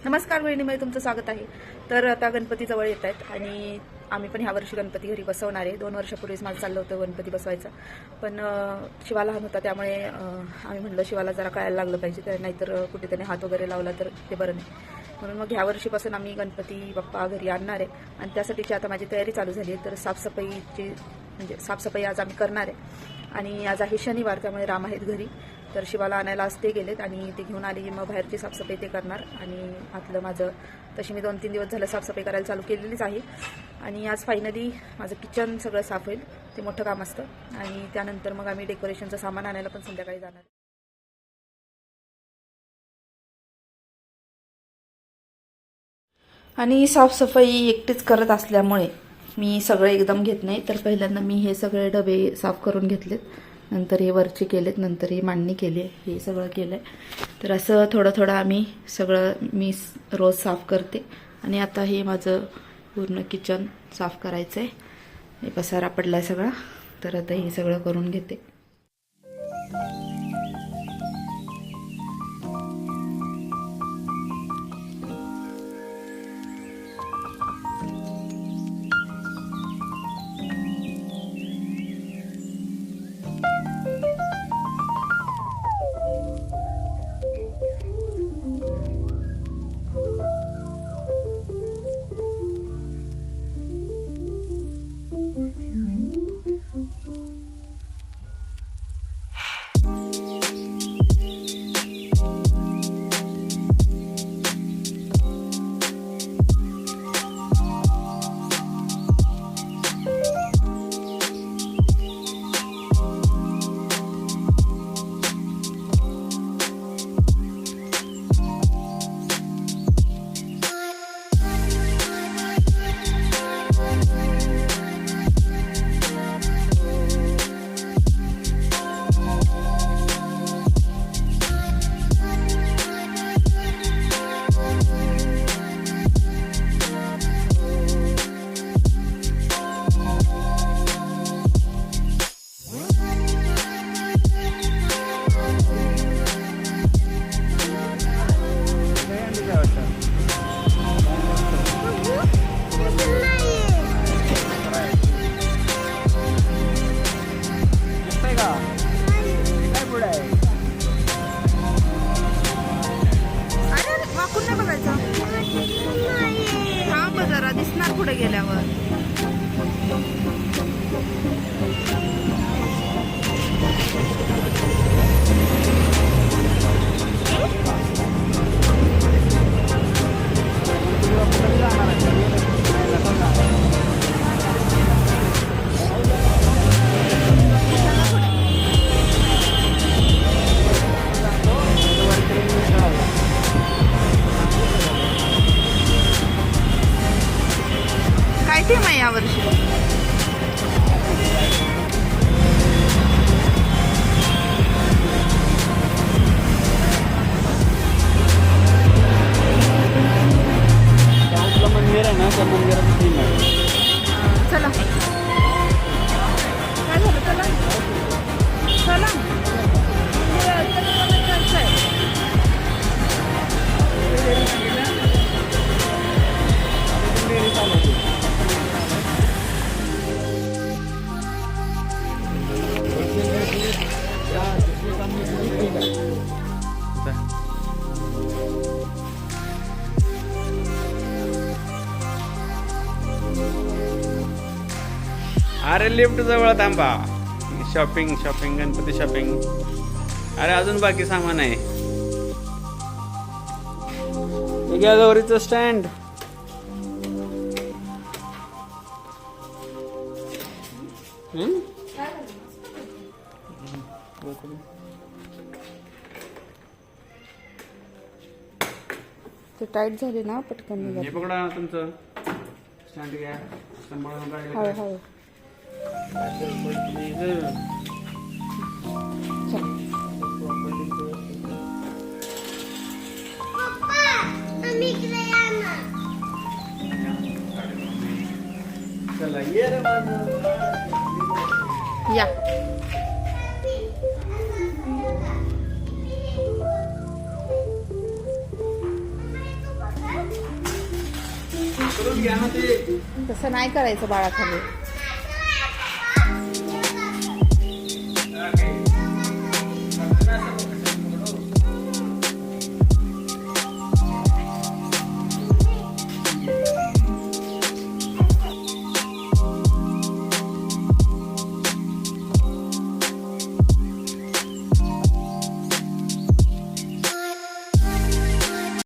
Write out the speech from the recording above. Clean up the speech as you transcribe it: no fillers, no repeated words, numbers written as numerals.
नमस्कार वहिनीमध्ये तुमचं स्वागत आहे. तर आता गणपती जवळ येत आहेत आणि आम्ही पण ह्या वर्षी गणपती घरी बसवणार आहे. 2 वर्षापूर्वीच मला चाललं होतं गणपती बसवायचं, पण शिवा लहान होता त्यामुळे आम्ही म्हणलं शिवाला जरा कळायला लागलं पाहिजे, तर नाहीतर कुठे त्याने हात वगैरे लावला तर ते बरं नाही. म्हणून मग ह्या वर्षीपासून आम्ही गणपती बाप्पा घरी आणणार आहे आणि त्यासाठीची आता माझी तयारी चालू झाली आहे. तर साफसफाईची म्हणजे साफसफाई आज आम्ही करणार आहे आणि आज आहे शनिवार, त्यामुळे राम आहेत घरी. तर शिवाला आणायला आज ते गेलेत आणि ते घेऊन आली मग बाहेरची साफसफाई ते करणार. आणि आतलं माझं तशी मी 2-3 दिवस झालं साफसफाई करायला चालू केलेलीच आहे आणि आज फायनली माझं किचन सगळं साफ होईल. ते मोठं काम असतं आणि त्यानंतर मग आम्ही डेकोरेशनचं सामान आणायला पण संध्याकाळी जाणार. आणि साफसफाई एकटीच करत असल्यामुळे मी सगळं एकदम घेत नाही. तर पहिल्यांदा मी हे सगळे डबे साफ करून घेतलेत, नंतर हे वरचे केलेत, नंतर ही मांडणी केली, हे सगळं केलं आहे. तर असं थोडं थोडं आम्ही सगळं मी रोज साफ करते. आणि आता हे माझं पूर्ण किचन साफ करायचं आहे. हे पसारा पडला आहे सगळा, तर आता हे सगळं करून घेते. दिसणार पुढे गेल्यावर. काय थीम आहे यावर्षी? मंदिर आहे ना, त्या मंदिराचं थीम आहे. चला काय झालं? चला चला अरे लिफ्ट जवळ थांबा. Shopping shopping Ganpati shopping. अरे अजून बाकी सामान आहे. गॅलरीचं स्टँड. ते टाईट झाले ना, पटकन हे पकडा तुमचं स्टँड. घ्या सांभाळून. हळू हळू. या तसं नाही करायचं बाळाखाली.